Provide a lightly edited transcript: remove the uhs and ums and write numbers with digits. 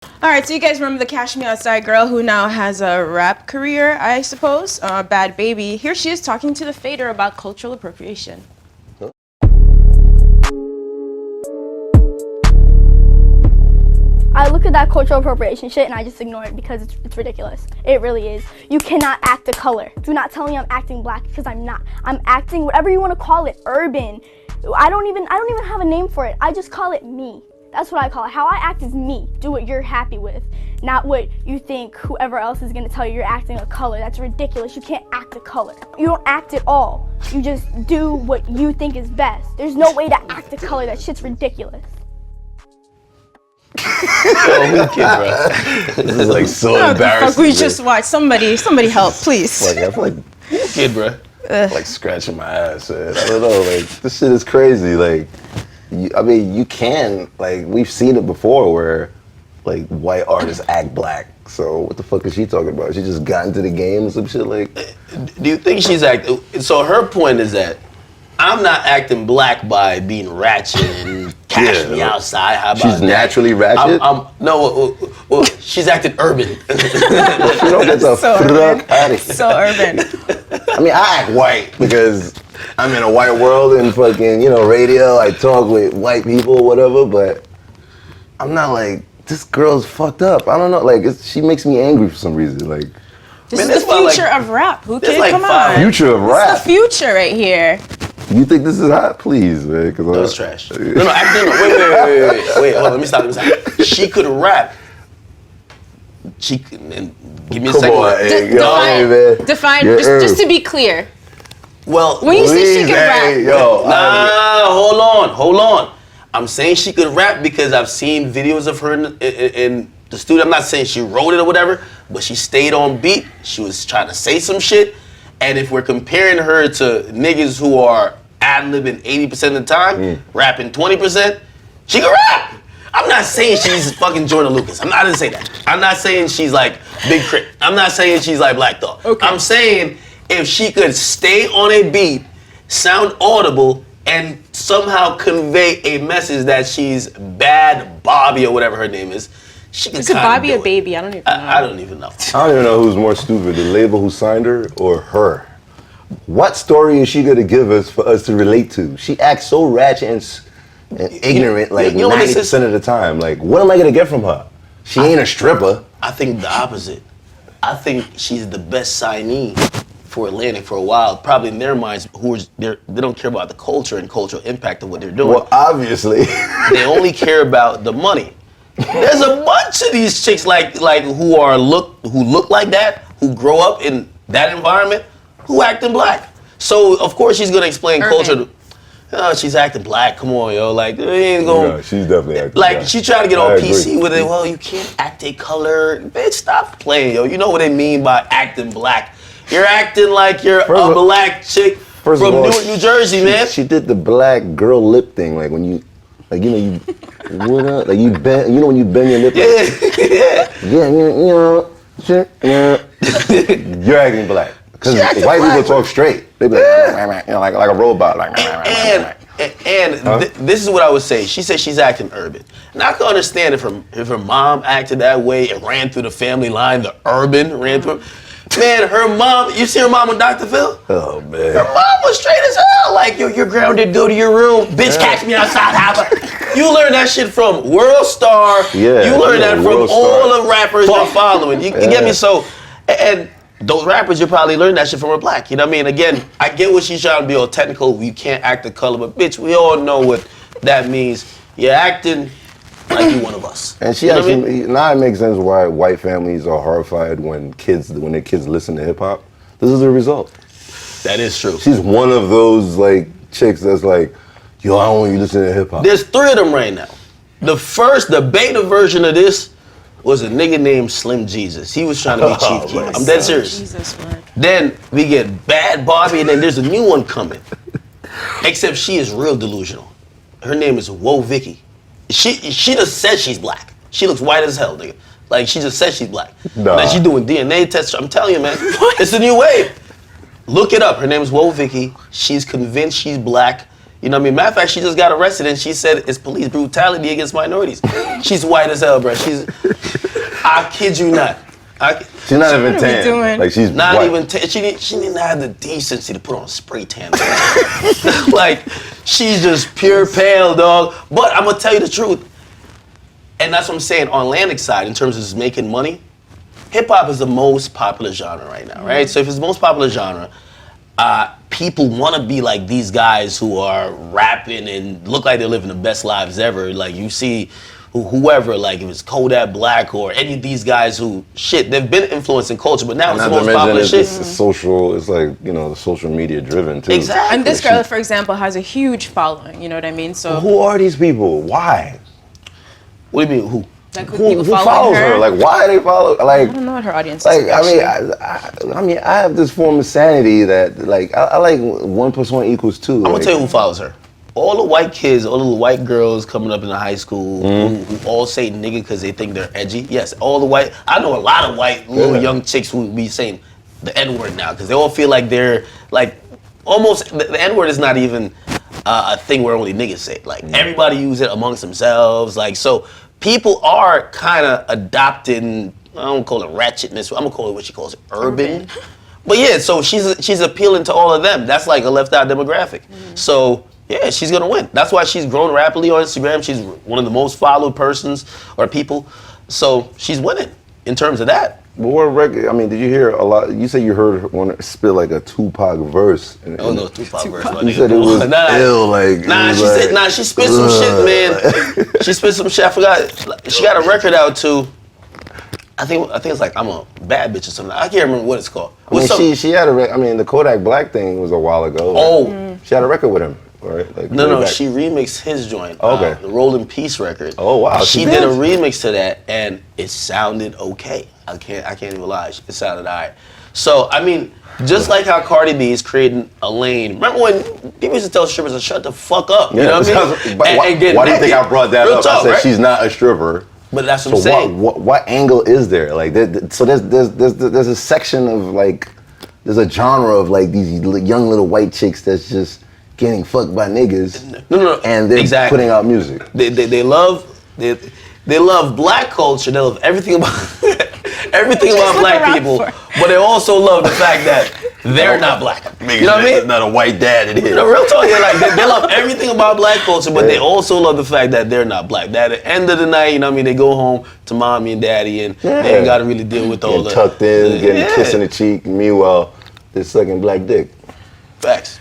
All right, so you guys remember the Cash Me Outside girl who now has a rap career, I suppose? Bhad Bhabie. Here she is talking to the Fader about cultural appropriation. I look at that cultural appropriation shit and I just ignore it because it's ridiculous. It really is. You cannot act a color. Do not tell me I'm acting black because I'm not. I'm acting whatever you want to call it, urban. I don't even have a name for it. I just call it me. That's what I call it. How I act is me. Do what you're happy with, not what you think whoever else is going to tell you you're acting a color. That's ridiculous. You can't act a color. You don't act at all. You just do what you think is best. There's no way to act a color. That shit's ridiculous. Whoo Kid, bro. This is like so embarrassing. Fuck, we just watched. Somebody help, please. Like, I feel like Whoo Kid, bro. Like scratching my ass. Man. I don't know. Like this shit is crazy. Like, you can like we've seen it before where like white artists act black. So what the fuck is she talking about? She just got into the game and some shit like. Do you think she's acting? So her point is that I'm not acting black by being ratchet and cash me outside. How about she's naturally ratchet? Well, she's acting urban. You don't get the fuck out of here. So urban. I mean, I act white because I'm in a white world and fucking, radio. I talk with white people, whatever, but I'm not like, this girl's fucked up. I don't know, like, she makes me angry for some reason, like. This is the future of rap. Who Kid? Like Come on. Future of rap. It's the future right here. You think this is hot? Please, man. No, it's trash. No, wait, hold on, let me stop. She could rap. She could, and give me a second. Define, just to be clear. Well, when you say she could rap. Hold on. I'm saying she could rap because I've seen videos of her in the studio. I'm not saying she wrote it or whatever, but she stayed on beat. She was trying to say some shit. And if we're comparing her to niggas who are ad-libbing 80% of the time, rapping 20%, she can rap. I'm not saying she's fucking Jordan Lucas. I didn't say that. I'm not saying she's like Big Crit. I'm not saying she's like Black Thought. Okay. I'm saying if she could stay on a beat, sound audible, and somehow convey a message that she's Bhad Bhabie or whatever her name is, she could. Is it Bobby or Baby? I don't even know. I don't even know. I don't even know who's more stupid, the label who signed her or her. What story is she gonna give us for us to relate to? She acts so ratchet and ignorant, like 90% of the time. Like, what am I gonna get from her? She ain't a stripper. I think the opposite. I think she's the best signee for Atlantic for a while. Probably in their minds, they don't care about the culture and cultural impact of what they're doing. Well, obviously. They only care about the money. There's a bunch of these chicks like who look like that, who grow up in that environment, who acting black. So of course she's gonna explain culture. She's acting black. Come on, yo. Like, ain't gonna. No, she's definitely acting like black. she tried to get all PC with it. Well, you can't act a color. Bitch, stop playing, yo. You know what they mean by acting black. You're acting like you're a black chick from Newark, New Jersey, man. She did the black girl lip thing, like when you, like what up? Like you bend, when you bend your lip. You're acting black. Because white people talk straight. They be like, like a robot. This is what I would say. She said she's acting urban. And I can understand if her mom acted that way, it ran through the family line, the urban ran through. Man, her mom, you see her mom with Dr. Phil? Oh, man. Her mom was straight as hell. Like, you're grounded, go to your room. Bitch, catch me outside, You learned that shit from World Star. Yeah, you learned that from all the rappers you're following. You get me? So, and those rappers, you probably learned that shit from her black. You know what I mean? Again, I get what she's trying to be all technical. You can't act the color, but bitch, we all know what that means. You're acting like you one of us. And she actually, now it makes sense why white families are horrified when their kids listen to hip hop. This is the result. That is true. She's one of those like chicks that's like, yo, I don't want you to listen to hip hop. There's 3 of them right now. The beta version of this was a nigga named Slim Jesus. He was trying to be Chief Keef. I'm dead serious. Jesus, then we get Bhad Bhabie, and then there's a new one coming. Except she is real delusional. Her name is Whoa Vicky. She just says she's black. She looks white as hell, nigga. Like, she just says she's black. Nah. Like, she's doing DNA tests. I'm telling you, man. It's a new wave. Look it up. Her name is Whoa Vicky. She's convinced she's black. You know what I mean? Matter of fact, she just got arrested and she said it's police brutality against minorities. She's white as hell, bro. I kid you not. She's not even tan. doing? Like she's Not white. even she didn't have the decency to put on a spray tan. Like, she's just pure pale, dog. But I'm gonna tell you the truth. And that's what I'm saying, on Atlantic side, in terms of just making money, hip-hop is the most popular genre right now, right? So if it's the most popular genre, people want to be like these guys who are rapping and look like they're living the best lives ever. Like, you see whoever, like if it's Kodak Black or any of these guys who, they've been influencing culture, but now it's the most popular shit. It's social, it's like, you know, the social media driven too. Exactly. And this girl, for example, has a huge following, you know what I mean? So Who are these people? Why? What do you mean, who? like, Who follows her? Like, why they follow? Like, I don't know what her audience like, is. I mean, I have this form of sanity that, like, I like 1 + 1 = 2. I'm gonna tell you who follows her. All the white kids, all the little white girls coming up in the high school who all say nigga because they think they're edgy. Yes, all the white. I know a lot of white little young chicks who be saying the N-word now because they all feel like they're like almost the N-word is not even a thing where only niggas say it. Like everybody use it amongst themselves. Like, so people are kind of adopting. I don't call it ratchetness. I'm gonna call it what she calls it, urban. But yeah, so she's appealing to all of them. That's like a left out demographic. So yeah, she's gonna win. That's why she's grown rapidly on Instagram. She's one of the most followed persons or people. So she's winning in terms of that. But what record? I mean, did you hear a lot? You said you heard one spit like a Tupac verse. Oh no, Tupac verse. You said it was ill, like. She spit some shit, man. She spit some shit. I forgot. She got a record out too. I think it's like I'm a bad bitch or something. I can't remember what it's called. I mean, she had I mean, the Kodak Black thing was a while ago. Oh. She had a record with him, right? Like, No, she remixed his joint. Okay. The Rolling Peace record. Oh wow. She did a remix to that, and it sounded okay. I can't even lie. It sounded alright. So I mean, just like how Cardi B is creating a lane. Remember when people used to tell strippers to shut the fuck up? You know what I mean? Why do you think I brought that up? Talk, I said right? she's not a stripper. But that's what I'm saying. What angle is there? Like, so there's a section of like, there's a genre of like these young little white chicks that's just getting fucked by niggas. No. And they're putting out music. They love black culture. They love everything about black people. But they also love the fact that they're not black. You know what I mean? Not a white dad in here. No, real talk. They love everything about black culture, but they also love the fact that they're not black. That at the end of the night, you know what I mean, they go home to mommy and daddy, and they ain't got to really deal with all tucked in, getting a kiss in the cheek. Meanwhile, they're sucking black dick. Facts.